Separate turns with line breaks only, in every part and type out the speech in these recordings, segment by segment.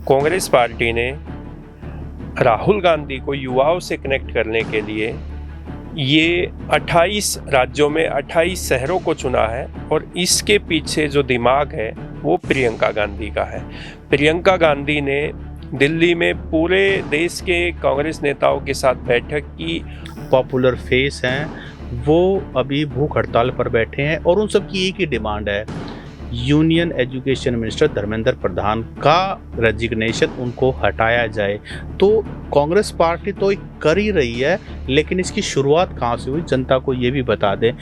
Congress party ने राहुल गांधी को युवाओं से कनेक्ट करने के लिए ये 28 राज्यों में 28 शहरों को चुना है और इसके पीछे जो दिमाग है वो प्रियंका गांधी का है। प्रियंका गांधी ने दिल्ली में पूरे देश के कांग्रेस नेताओं के साथ बैठक की।
पॉपुलर फेस हैं, वो अभी भूख हड़ताल पर बैठे हैं और उन सब की एक ही डिमांड है, union education minister Dharmendra Pradhan का रेजिग्नेशन उनको हटाया जाए। तो कांग्रेस पार्टी तो कर ही रही है, लेकिन इसकी शुरुआत कहाँ से हुई जनता को ये भी बता दें।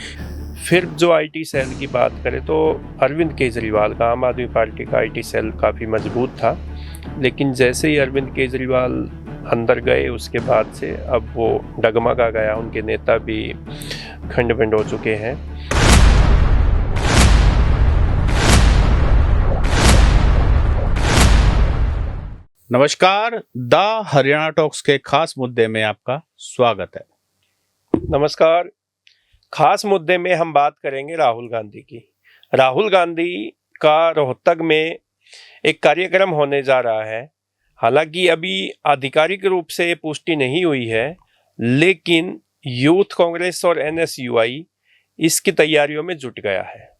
फिर जो आईटी सेल की बात करें तो अरविंद केजरीवाल का, आम आदमी पार्टी का आईटी सेल काफ़ी मजबूत था, लेकिन जैसे ही अरविंद केजरीवाल अंदर गए उसके बाद से अब वो डगमगा गया। उनके नेता भी खंड बिंड हो चुके हैं।
नमस्कार, द हरियाणा टॉक्स के खास मुद्दे में आपका स्वागत है।
नमस्कार। खास मुद्दे में हम बात करेंगे राहुल गांधी की। राहुल गांधी का रोहतक में एक कार्यक्रम होने जा रहा है। हालांकि अभी आधिकारिक रूप से पुष्टि नहीं हुई है, लेकिन यूथ कांग्रेस और एनएसयूआई इसकी तैयारियों में जुट गया है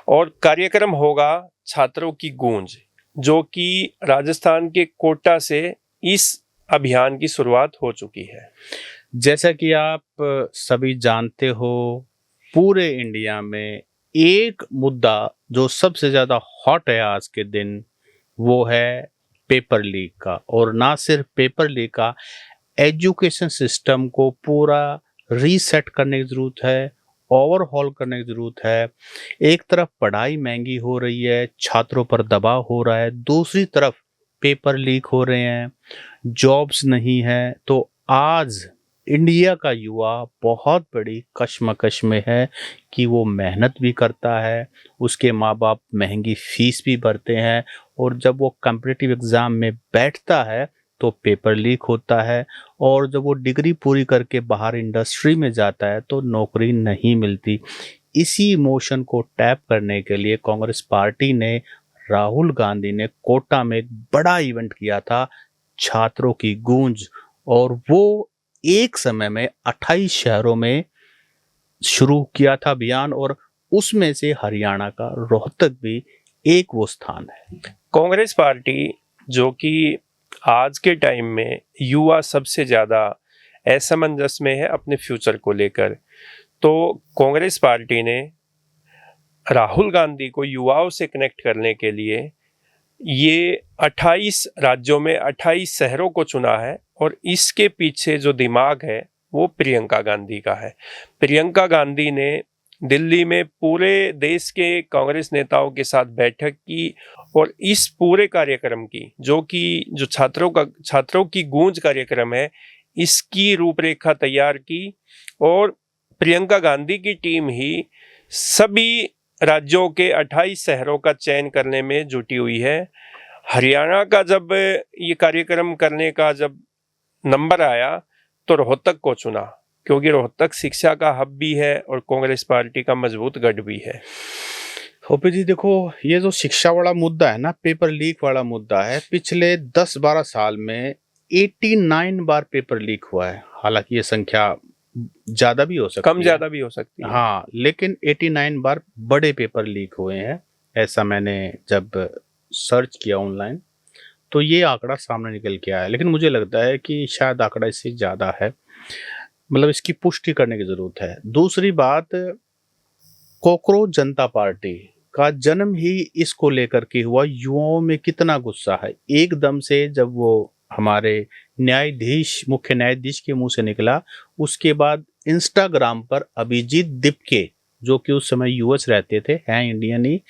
और कार्यक्रम होगा छात्रों की गूंज, जो कि राजस्थान के कोटा से इस अभियान की शुरुआत हो चुकी है।
जैसा कि आप सभी जानते हो, पूरे इंडिया में एक मुद्दा जो सबसे ज्यादा हॉट है आज के दिन, वो है पेपर लीक का। और ना सिर्फ पेपर लीक का, एजुकेशन सिस्टम को पूरा रीसेट करने की जरूरत है, ओवरहॉल करने की जरूरत है। एक तरफ पढ़ाई महंगी हो रही है, छात्रों पर दबाव हो रहा है, दूसरी तरफ पेपर लीक हो रहे हैं, जॉब्स नहीं है। तो आज इंडिया का युवा बहुत बड़ी कश्मकश में है कि वो मेहनत भी करता है, उसके माँ बाप महंगी फीस भी भरते हैं, और जब वो कॉम्पिटिटिव एग्ज़ाम में बैठता है तो पेपर लीक होता है, और जब वो डिग्री पूरी करके बाहर इंडस्ट्री में जाता है तो नौकरी नहीं मिलती। इसी इमोशन को टैप करने के लिए कांग्रेस पार्टी ने, राहुल गांधी ने कोटा में एक बड़ा इवेंट किया था, छात्रों की गूंज, और वो एक समय में 28 शहरों में शुरू किया था अभियान, और उसमें से हरियाणा का रोहतक भी एक वो स्थान है।
कांग्रेस पार्टी, जो कि आज के टाइम में युवा सबसे ज़्यादा असमंजस में है अपने फ्यूचर को लेकर, तो कांग्रेस पार्टी ने राहुल गांधी को युवाओं से कनेक्ट करने के लिए ये 28 राज्यों में 28 शहरों को चुना है और इसके पीछे जो दिमाग है वो प्रियंका गांधी का है। प्रियंका गांधी ने दिल्ली में पूरे देश के कांग्रेस नेताओं के साथ बैठक की और इस पूरे कार्यक्रम की, जो छात्रों की गूंज कार्यक्रम है, इसकी रूपरेखा तैयार की। और प्रियंका गांधी की टीम ही सभी राज्यों के 28 शहरों का चयन करने में जुटी हुई है। हरियाणा का जब ये कार्यक्रम करने का जब नंबर आया तो रोहतक को चुना, क्योंकि रोहतक शिक्षा का हब भी है और कांग्रेस पार्टी का मजबूत गढ़ भी है।
ओपी जी, देखो, ये जो शिक्षा वाला मुद्दा है ना, पेपर लीक वाला मुद्दा है, पिछले 10-12 साल में 89 बार पेपर लीक हुआ है। हालांकि ये संख्या ज्यादा भी हो सकती है,
कम ज्यादा भी हो सकती है,
हाँ, लेकिन 89 बार बड़े पेपर लीक हुए हैं। ऐसा मैंने जब सर्च किया ऑनलाइन तो ये आंकड़ा सामने निकल के आया, लेकिन मुझे लगता है कि शायद आंकड़ा इससे ज्यादा है। मतलब इसकी पुष्टि करने की जरूरत है। दूसरी बात, कॉकरोच जनता पार्टी का जन्म ही इसको लेकर के हुआ। युवाओं में कितना गुस्सा है, एकदम से जब वो हमारे मुख्य न्यायाधीश के मुंह से निकला, उसके बाद इंस्टाग्राम पर अभिजीत दीपके, जो कि उस समय यूएस रहते थे, हैं इंडियन ही,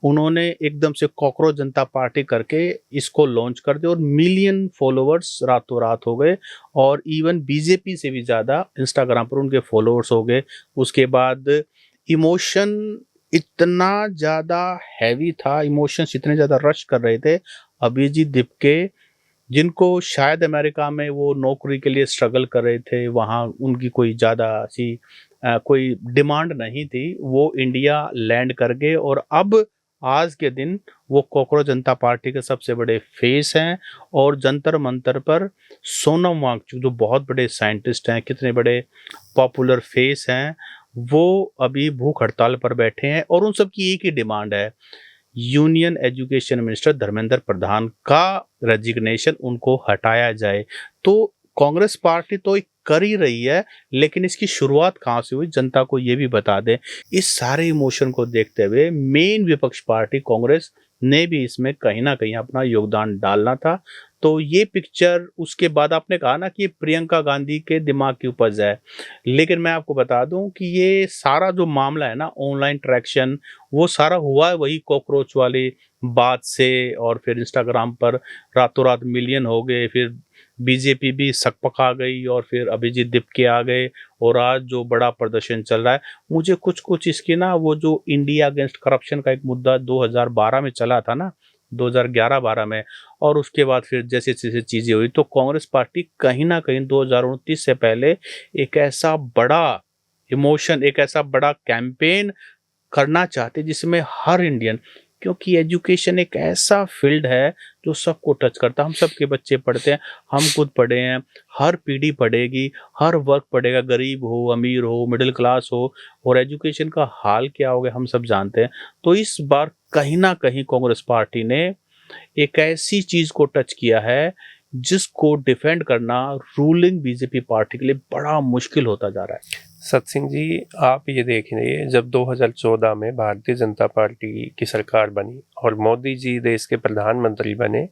उन्होंने एकदम से कॉकरोच जनता पार्टी करके इसको लॉन्च कर दिया और मिलियन फॉलोअर्स रातों रात हो गए, और इवन बीजेपी से भी ज़्यादा इंस्टाग्राम पर उनके फॉलोअर्स हो गए। उसके बाद इमोशन इतना ज़्यादा हैवी था, इमोशंस इतने ज़्यादा रश कर रहे थे। अभिजीत दीपके, जिनको शायद अमेरिका में वो नौकरी के लिए स्ट्रगल कर रहे थे, वहाँ उनकी कोई ज़्यादा सी कोई डिमांड नहीं थी, वो इंडिया लैंड कर गए और अब आज के दिन वो कॉकरोच जनता पार्टी के सबसे बड़े फेस हैं। और जंतर मंतर पर सोनम वांगचुक जो बहुत बड़े साइंटिस्ट हैं, कितने बड़े पॉपुलर फेस हैं, वो अभी भूख हड़ताल पर बैठे हैं। और उन सब की एक ही डिमांड है, union education minister Dharmendra Pradhan का रेजिग्नेशन उनको हटाया जाए। तो कांग्रेस पार्टी तो कर ही रही है, लेकिन इसकी शुरुआत कहाँ से हुई जनता को ये भी बता दें। इस सारे इमोशन को देखते हुए मेन विपक्ष पार्टी कांग्रेस ने भी इसमें कहीं ना कहीं अपना योगदान डालना था। तो ये पिक्चर, उसके बाद आपने कहा ना कि ये प्रियंका गांधी के दिमाग की उपज है, लेकिन मैं आपको बता दूं कि ये सारा जो मामला है ना, ऑनलाइन ट्रैक्शन, वो सारा हुआ है वही कॉकरोच वाली बात से। और फिर इंस्टाग्राम पर रातों रात मिलियन हो गए, फिर बीजेपी भी सकपका गई, और फिर अभिजीत दीपके आ गए, और आज जो बड़ा प्रदर्शन चल रहा है। मुझे कुछ इसकी ना, वो जो इंडिया अगेंस्ट करप्शन का एक मुद्दा 2012 में चला था ना, 2011-12 में, और उसके बाद फिर जैसे जैसे चीजें हुई, तो कांग्रेस पार्टी कहीं ना कहीं 2029 से पहले एक ऐसा बड़ा इमोशन, एक ऐसा बड़ा कैंपेन करना चाहते जिसमें हर इंडियन, क्योंकि एजुकेशन एक ऐसा फील्ड है जो सबको टच करता है। हम सबके बच्चे पढ़ते हैं, हम खुद पढ़े हैं, हर पीढ़ी पढ़ेगी, हर वर्ग पढ़ेगा, गरीब हो, अमीर हो, मिडिल क्लास हो, और एजुकेशन का हाल क्या हो गया हम सब जानते हैं। तो इस बार कहीं ना कहीं कांग्रेस पार्टी ने एक ऐसी चीज को टच किया है जिसको डिफेंड करना रूलिंग बीजेपी पार्टी के लिए बड़ा मुश्किल होता जा रहा है।
सत सिंह जी, आप ये देखिए, जब 2014 में भारतीय जनता पार्टी की सरकार बनी और मोदी जी देश के प्रधानमंत्री बने,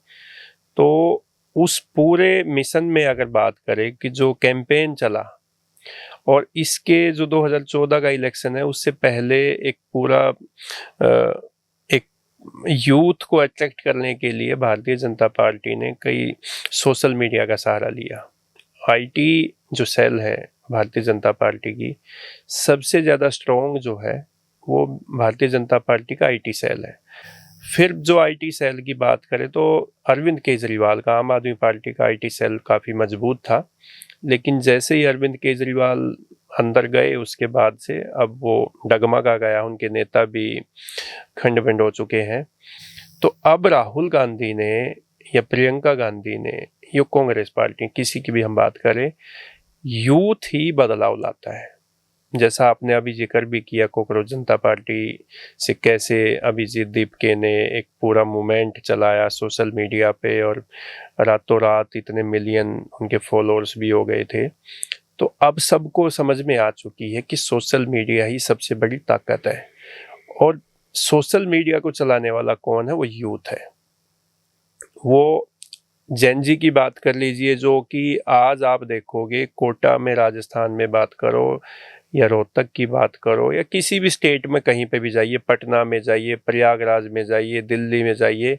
तो उस पूरे मिशन में अगर बात करें कि जो कैंपेन चला, और इसके जो 2014 का इलेक्शन है उससे पहले एक पूरा एक यूथ को अट्रैक्ट करने के लिए भारतीय जनता पार्टी ने कई सोशल मीडिया का सहारा लिया। आईटी जो सेल है भारतीय जनता पार्टी की, सबसे ज़्यादा स्ट्रॉन्ग जो है वो भारतीय जनता पार्टी का आईटी सेल है। फिर जो आईटी सेल की बात करें तो अरविंद केजरीवाल का आम आदमी पार्टी का आईटी सेल काफ़ी मजबूत था, लेकिन जैसे ही अरविंद केजरीवाल अंदर गए उसके बाद से अब वो डगमगा गया, उनके नेता भी खंड बिंड हो चुके हैं। तो अब राहुल गांधी ने या प्रियंका गांधी ने या कांग्रेस पार्टी, किसी की भी हम बात करें, यूथ ही बदलाव लाता है। जैसा आपने अभी जिक्र भी किया कॉकरोच जनता पार्टी से कैसे अभिजीत दीपके ने एक पूरा मूवमेंट चलाया सोशल मीडिया पे, और रातों रात इतने मिलियन उनके फॉलोअर्स भी हो गए थे। तो अब सबको समझ में आ चुकी है कि सोशल मीडिया ही सबसे बड़ी ताकत है, और सोशल मीडिया को चलाने वाला कौन है? वो यूथ है। वो जेनजी की बात कर लीजिए, जो कि आज आप देखोगे कोटा में, राजस्थान में बात करो या रोहतक की बात करो या किसी भी स्टेट में कहीं पे भी जाइए, पटना में जाइए, प्रयागराज में जाइए, दिल्ली में जाइए,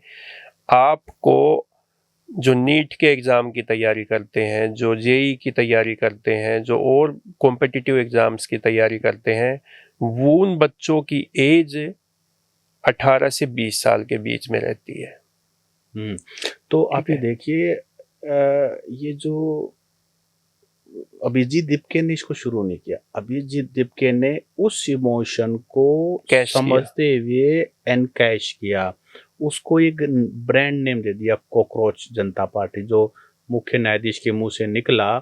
आपको जो नीट के एग्ज़ाम की तैयारी करते हैं, जो जेई की तैयारी करते हैं, जो और कॉम्पिटिटिव एग्ज़ाम्स की तैयारी करते हैं, वो उन बच्चों की एज 18 से 20 साल के बीच में रहती है।
तो आप ये देखिए, ये जो अभिजीत दीपके ने इसको शुरू नहीं किया, अभिजीत दीपके ने उस इमोशन को समझते हुए एनकैश किया, उसको एक ब्रांड नेम दे दिया कॉकरोच जनता पार्टी। जो मुख्य न्यायाधीश के मुंह से निकला,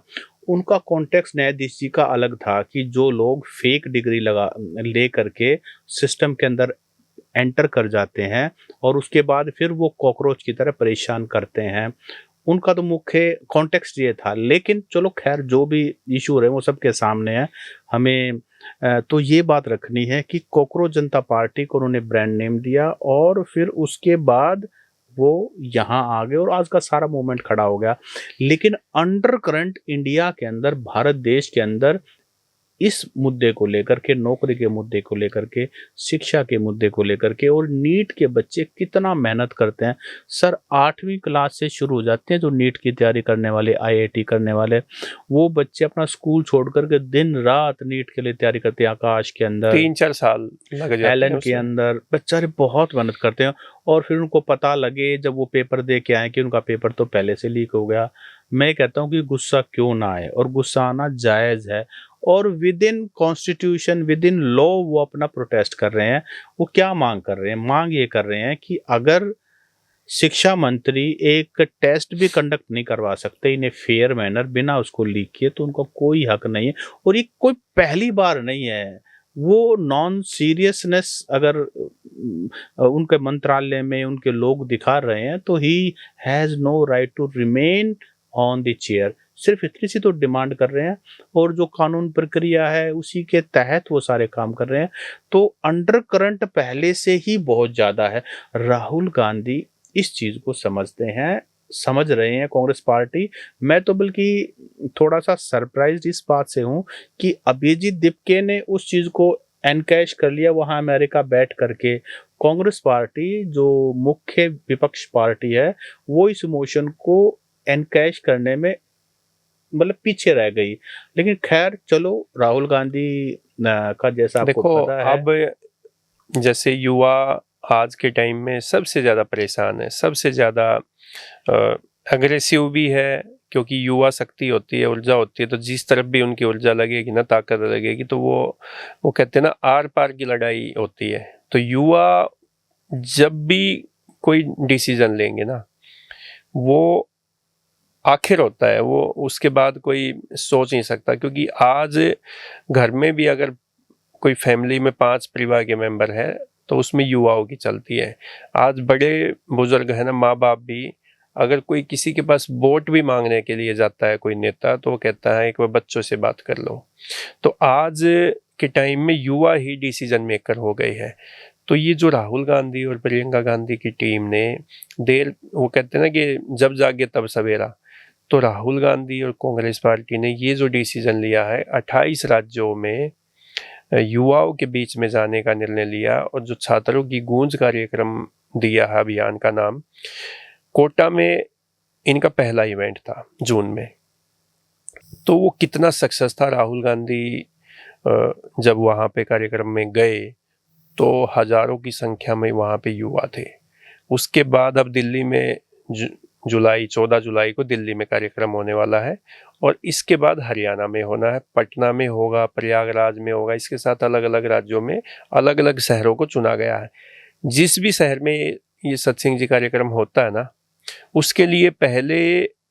उनका कॉन्टेक्स्ट न्यायाधीश जी का अलग था कि जो लोग फेक डिग्री ले करके सिस्टम के अंदर एंटर कर जाते हैं और उसके बाद फिर वो कॉकरोच की तरह परेशान करते हैं, उनका तो मुख्य कॉन्टेक्स्ट ये था। लेकिन चलो खैर, जो भी इशू है वो सबके सामने है। हमें तो ये बात रखनी है कि कॉकरोच जनता पार्टी को उन्होंने ब्रांड नेम दिया, और फिर उसके बाद वो यहाँ आ गए और आज का सारा मूवमेंट खड़ा हो गया। लेकिन अंडर करंट इंडिया के अंदर, भारत देश के अंदर, इस मुद्दे को लेकर के, नौकरी के मुद्दे को लेकर के, शिक्षा के मुद्दे को लेकर के, और नीट के बच्चे कितना मेहनत करते हैं। सर 8वीं क्लास से शुरू हो जाते हैं जो नीट की तैयारी करने वाले, आईआईटी करने वाले, वो बच्चे अपना स्कूल छोड़ करके दिन रात नीट के लिए तैयारी करते हैं। आकाश के अंदर
3-4 साल लग जाते हैं,
एलन के अंदर बेचारे बहुत मेहनत करते हैं, और फिर उनको पता लगे जब वो पेपर दे के आए कि उनका पेपर तो पहले से लीक हो गया। मैं कहता हूँ कि गुस्सा क्यों ना आए, और गुस्सा आना जायज़ है। और with in constitution, with in law वो अपना प्रोटेस्ट कर रहे हैं। वो क्या मांग कर रहे हैं? मांग ये कर रहे हैं कि अगर शिक्षा मंत्री एक टेस्ट भी कंडक्ट नहीं करवा सकते इन ए फेयर मैनर बिना उसको लीक किए, तो उनका कोई हक नहीं है। और ये कोई पहली बार नहीं है। वो नॉन सीरियसनेस अगर उनके मंत्रालय में उनके लोग दिखा रहे हैं तो he has no right to remain on the chair. सिर्फ इतनी सी तो डिमांड कर रहे हैं, और जो कानून प्रक्रिया है उसी के तहत वो सारे काम कर रहे हैं। तो अंडर करंट पहले से ही बहुत ज्यादा है। राहुल गांधी इस चीज को समझते हैं, समझ रहे हैं कांग्रेस पार्टी। मैं तो बल्कि थोड़ा सा सरप्राइज इस बात से हूं कि अभिजीत दिपके ने उस चीज को एनकैश कर लिया वहां अमेरिका बैठ करके। कांग्रेस पार्टी जो मुख्य विपक्ष पार्टी है वो इस मोशन को एनकैश करने में मतलब पीछे रह गई। लेकिन खैर चलो, राहुल गांधी का जैसा आपको
देखो
पता है।
अब जैसे युवा आज के टाइम में सबसे ज़्यादा परेशान है, सबसे ज़्यादा अग्रेसिव भी है, क्योंकि युवा शक्ति होती है, ऊर्जा होती है, तो जिस तरफ भी उनकी ऊर्जा लगेगी ना, ताकत लगेगी, तो वो कहते हैं ना, आर पार की लड़ाई होती है। तो युवा जब भी कोई डिसीजन लेंगे ना, वो आखिर होता है, वो उसके बाद कोई सोच नहीं सकता। क्योंकि आज घर में भी अगर कोई फैमिली में 5 परिवार के मेंबर हैं तो उसमें युवाओं की चलती है। आज बड़े बुजुर्ग है ना, माँ बाप भी, अगर कोई किसी के पास वोट भी मांगने के लिए जाता है कोई नेता, तो वो कहता है एक बार बच्चों से बात कर लो। तो आज के टाइम में युवा ही डिसीजन मेकर हो गए हैं। तो ये जो राहुल गांधी और प्रियंका गांधी की टीम ने वो कहते हैं ना कि जब जागे तब सवेरा, तो राहुल गांधी और कांग्रेस पार्टी ने ये जो डिसीजन लिया है 28 राज्यों में युवाओं के बीच में जाने का निर्णय लिया, और जो छात्रों की गूंज कार्यक्रम दिया है, अभियान का नाम, कोटा में इनका पहला इवेंट था जून में। तो वो कितना सक्सेस था। राहुल गांधी जब वहाँ पे कार्यक्रम में गए तो हजारों की संख्या में वहाँ पे युवा थे। उसके बाद अब दिल्ली में जुलाई 14 जुलाई को दिल्ली में कार्यक्रम होने वाला है, और इसके बाद हरियाणा में होना है, पटना में होगा, प्रयागराज में होगा। इसके साथ अलग अलग राज्यों में अलग अलग शहरों को चुना गया है। जिस भी शहर में ये सत्संग जी कार्यक्रम होता है ना, उसके लिए पहले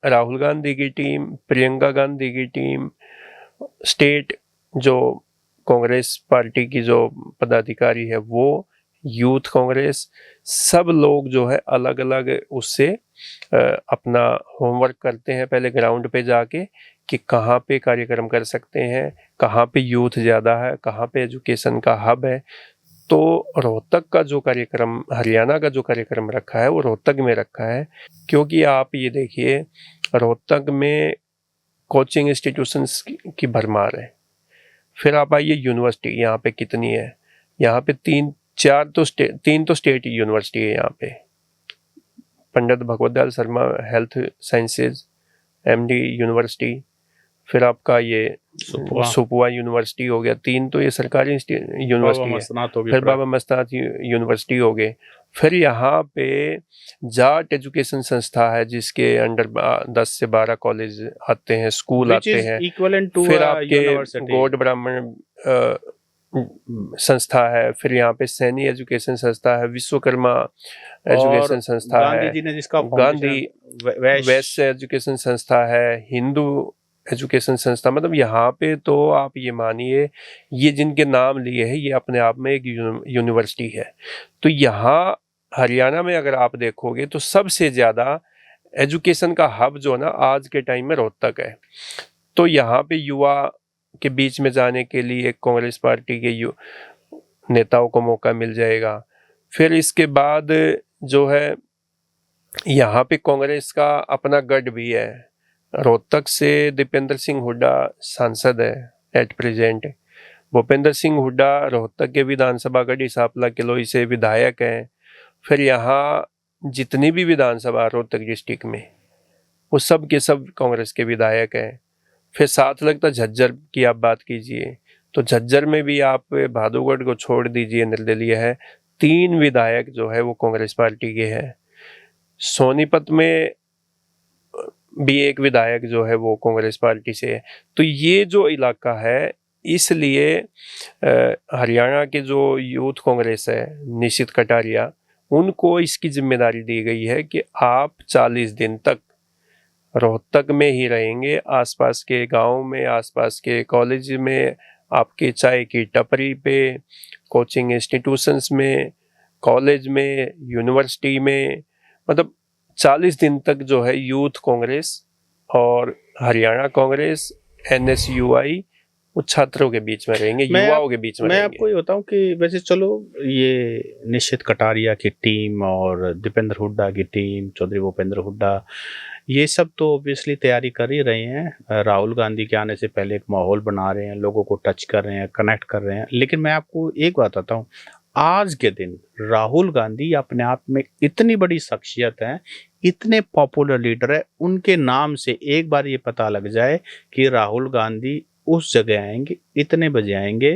राहुल गांधी की टीम, प्रियंका गांधी की टीम, स्टेट जो कांग्रेस पार्टी की जो पदाधिकारी है वो, यूथ कांग्रेस, सब लोग जो है अलग अलग उससे अपना होमवर्क करते हैं पहले ग्राउंड पे जाके, कि कहाँ पे कार्यक्रम कर सकते हैं, कहाँ पे यूथ ज़्यादा है, कहाँ पे एजुकेशन का हब है। तो रोहतक का जो कार्यक्रम, हरियाणा का जो कार्यक्रम रखा है वो रोहतक में रखा है। क्योंकि आप ये देखिए, रोहतक में कोचिंग इंस्टीट्यूशंस की भरमार है। फिर आप आइए यूनिवर्सिटी यहाँ पे कितनी है। यहाँ पे तीन तो स्टेट यूनिवर्सिटी है यहाँ पे। Pandit Bhagwat Dayal Sharma health sciences MD university, फिर आपका ये सुपुआ यूनिवर्सिटी हो गया। 3 तो ये सरकारी यूनिवर्सिटी है। फिर बाबा मस्तान यूनिवर्सिटी हो गए। फिर यहाँ पे जाट एजुकेशन संस्था है जिसके अंडर 10 से 12 कॉलेज आते हैं, स्कूल आते हैं। फिर आपके गौड़ ब्राह्मण संस्था है, फिर यहाँ पे सैनी एजुकेशन संस्था है, विश्वकर्मा एजुकेशन संस्था है, गांधी जी ने जिसका गांधी वैश्य एजुकेशन संस्था है, हिंदू एजुकेशन संस्था। मतलब यहाँ पे तो आप ये मानिए, ये जिनके नाम लिए हैं ये अपने आप में एक यूनिवर्सिटी है। तो यहाँ हरियाणा में अगर आप देखोगे तो सबसे ज़्यादा एजुकेशन का हब जो ना आज के टाइम में रोहतक है। तो यहाँ पे युवा के बीच में जाने के लिए कांग्रेस पार्टी के नेताओं को मौका मिल जाएगा। फिर इसके बाद जो है यहाँ पे कांग्रेस का अपना गढ़ भी है। रोहतक से दीपेंद्र सिंह हुड्डा सांसद है एट प्रेजेंट। भूपेंद्र सिंह हुड्डा रोहतक के विधानसभा गढ़ी सांपला किलोई से विधायक हैं। फिर यहाँ जितनी भी विधानसभा रोहतक डिस्ट्रिक्ट में, वो सब के सब कांग्रेस के विधायक हैं। फिर साथ लगता झज्जर की आप बात कीजिए तो झज्जर में भी आप भादुगढ़ को छोड़ दीजिए, निर्दलीय है, 3 विधायक जो है वो कांग्रेस पार्टी के हैं। सोनीपत में भी एक विधायक जो है वो कांग्रेस पार्टी से है। तो ये जो इलाका है, इसलिए हरियाणा के जो यूथ कांग्रेस है, निशित कटारिया, उनको इसकी जिम्मेदारी दी गई है कि आप 40 दिन तक रोहतक में ही रहेंगे, आसपास के गांव में, आसपास के कॉलेज में, आपके चाय की टपरी पे, कोचिंग इंस्टीट्यूशंस में, कॉलेज में, यूनिवर्सिटी में, मतलब 40 दिन तक जो है यूथ कांग्रेस और हरियाणा कांग्रेस, NSUI, वो छात्रों के बीच में रहेंगे, युवाओं के बीच में
मैं
रहेंगे।
आपको ये बताऊं कि वैसे चलो ये निशित कटारिया की टीम और दीपेंद्र हुड्डा की टीम, चौधरी भूपेंद्र हुड्डा, ये सब तो ऑब्वियसली तैयारी कर ही रहे हैं। राहुल गांधी के आने से पहले एक माहौल बना रहे हैं, लोगों को टच कर रहे हैं, कनेक्ट कर रहे हैं। लेकिन मैं आपको एक बात बताता हूँ, आज के दिन राहुल गांधी अपने आप में इतनी बड़ी शख्सियत है, इतने पॉपुलर लीडर है, उनके नाम से एक बार ये पता लग जाए कि राहुल गांधी उस जगह आएंगे, इतने बजे आएंगे,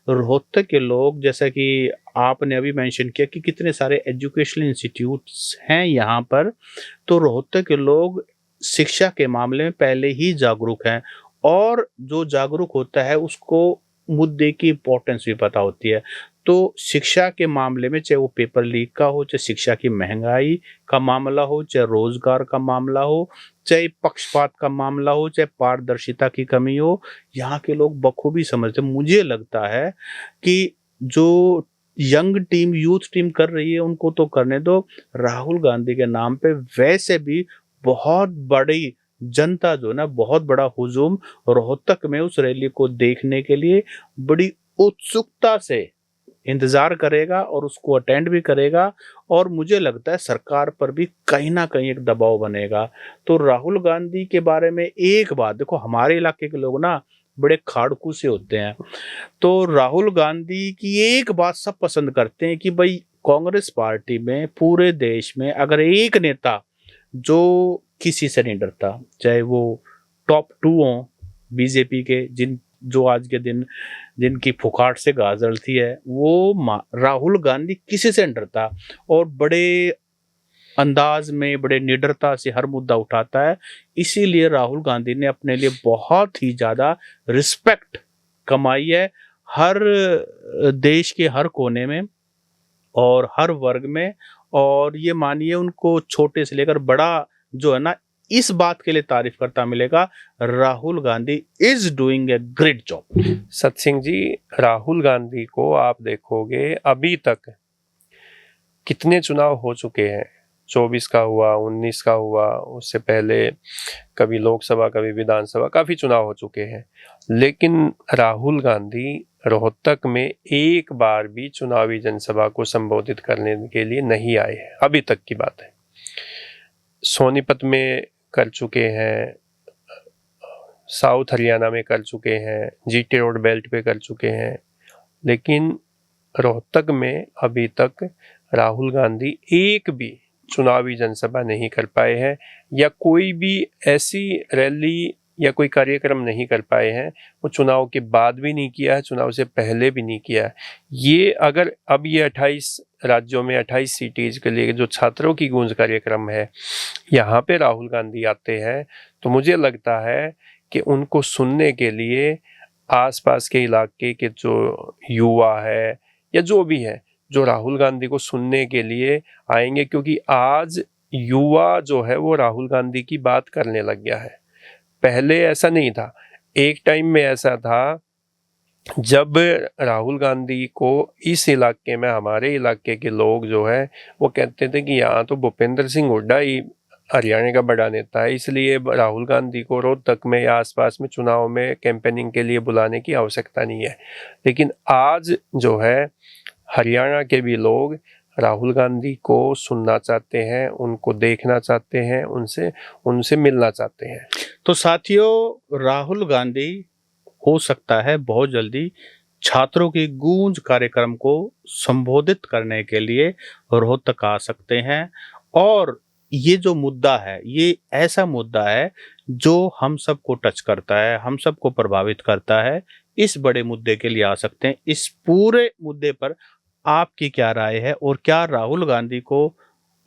रोहतक के लोग, जैसा कि आपने अभी मेंशन किया कि कितने सारे एजुकेशनल इंस्टीट्यूट्स हैं यहाँ पर, तो रोहतक के लोग शिक्षा के मामले में पहले ही जागरूक हैं, और जो जागरूक होता है उसको मुद्दे की इम्पोर्टेंस भी पता होती है। तो शिक्षा के मामले में, चाहे वो पेपर लीक का हो, चाहे शिक्षा की महंगाई का मामला हो, चाहे रोजगार का मामला हो, चाहे पक्षपात का मामला हो, चाहे पारदर्शिता की कमी हो, यहाँ के लोग बखूबी समझते। मुझे लगता है कि जो यंग टीम, यूथ टीम कर रही है, उनको तो करने दो। राहुल गांधी के नाम पे वैसे भी बहुत बड़ी जनता जो ना, बहुत बड़ा हुजूम रोहतक में उस रैली को देखने के लिए बड़ी उत्सुकता से इंतजार करेगा और उसको अटेंड भी करेगा, और मुझे लगता है सरकार पर भी कहीं ना कहीं एक दबाव बनेगा। तो राहुल गांधी के बारे में एक बात देखो, हमारे इलाके के लोग ना बड़े खाड़कू से होते हैं, तो राहुल गांधी की एक बात सब पसंद करते हैं कि भाई कांग्रेस पार्टी में पूरे देश में अगर एक नेता जो किसी से नहीं डरता, चाहे वो टॉप 2 हो बीजेपी के, जो आज के दिन जिनकी फुकाट से गाज जलती है, वो राहुल गांधी किसी से नहीं डरता और बड़े अंदाज में, बड़े निडरता से हर मुद्दा उठाता है। इसीलिए राहुल गांधी ने अपने लिए बहुत ही ज्यादा रिस्पेक्ट कमाई है हर देश के हर कोने में और हर वर्ग में। और ये मानिए, उनको छोटे से लेकर बड़ा जो है ना, इस बात के लिए तारीफ करता मिलेगा, Rahul Gandhi is doing a great job.
Satsingh ji, Rahul Gandhi को आप देखोगे, अभी तक कितने चुनाव हो चुके हैं, 24 का हुआ, 19 का हुआ, उससे पहले कभी लोकसभा, कभी विधानसभा, काफी चुनाव हो चुके हैं, लेकिन राहुल गांधी रोहतक में एक बार भी चुनावी जनसभा को संबोधित करने के लिए नहीं आए हैं, अभी तक की बात है। सोनीपत में कर चुके हैं, साउथ हरियाणा में कर चुके हैं, GT रोड बेल्ट पे कर चुके हैं, लेकिन रोहतक में अभी तक राहुल गांधी एक भी चुनावी जनसभा नहीं कर पाए हैं, या कोई भी ऐसी रैली या कोई कार्यक्रम नहीं कर पाए हैं। वो चुनाव के बाद भी नहीं किया है, चुनाव से पहले भी नहीं किया है। ये अगर अब ये 28 राज्यों में 28 सीटीज के लिए जो छात्रों की गूंज कार्यक्रम है, यहाँ पे राहुल गांधी आते हैं, तो मुझे लगता है कि उनको सुनने के लिए आसपास के इलाके के जो युवा है या जो भी है, जो राहुल गांधी को सुनने के लिए आएंगे, क्योंकि आज युवा जो है वो राहुल गांधी की बात करने लग गया है। पहले ऐसा नहीं था, एक टाइम में ऐसा था जब राहुल गांधी को इस इलाके में, हमारे इलाके के लोग जो है वो कहते थे कि यहाँ तो भूपेंद्र सिंह हुड्डा ही हरियाणा का बड़ा नेता है, इसलिए राहुल गांधी को रोहतक में या आसपास में चुनाव में कैंपेनिंग के लिए बुलाने की आवश्यकता नहीं है। लेकिन आज जो है हरियाणा के भी लोग राहुल गांधी को सुनना चाहते हैं, उनको देखना चाहते हैं, उनसे मिलना चाहते हैं।
तो साथियों, राहुल गांधी हो सकता है बहुत जल्दी छात्रों की गूंज कार्यक्रम को संबोधित करने के लिए रोहतक आ सकते हैं, और ये जो मुद्दा है, ये ऐसा मुद्दा है जो हम सबको टच करता है, हम सबको प्रभावित करता है। इस बड़े मुद्दे के लिए आ सकते हैं। इस पूरे मुद्दे पर आपकी क्या राय है, और क्या राहुल गांधी को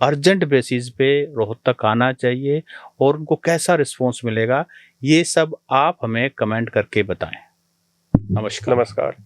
अर्जेंट बेसिस पे रोहतक आना चाहिए और उनको कैसा रिस्पॉन्स मिलेगा, ये सब आप हमें कमेंट करके बताएं। नमस्कार।
नमस्कार।